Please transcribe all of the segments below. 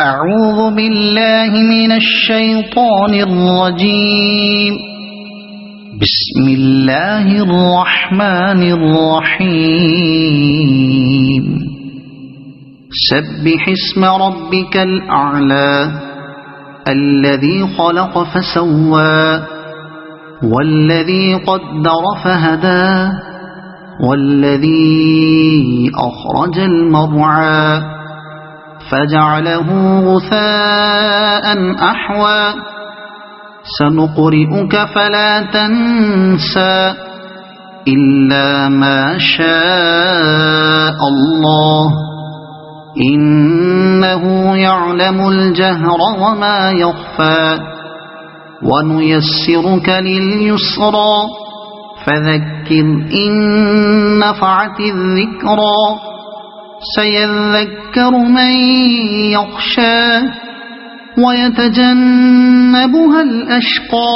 أعوذ بالله من الشيطان الرجيم. بسم الله الرحمن الرحيم. سبح اسم ربك الأعلى الذي خلق فسوى والذي قدر فهدى والذي أخرج المرعى فجعله غثاء أحوى سنقرئك فلا تنسى إلا ما شاء الله إنه يعلم الجهر وما يخفى ونيسرك لليسرى فذكر إن نفعت الذكرى سيذكر من يخشى ويتجنبها الأشقى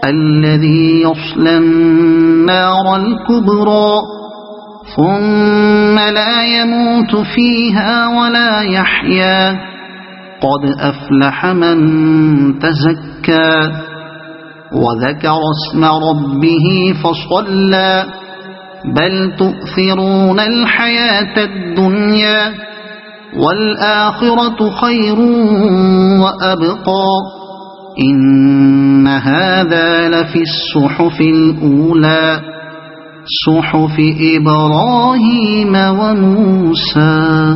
الذي يصلى النار الكبرى ثم لا يموت فيها ولا يحيا قد أفلح من تزكى وذكر اسم ربه فصلى بل تؤثرون الحياة الدنيا والآخرة خير وأبقى إن هذا لفي الصحف الأولى صحف إبراهيم وموسى.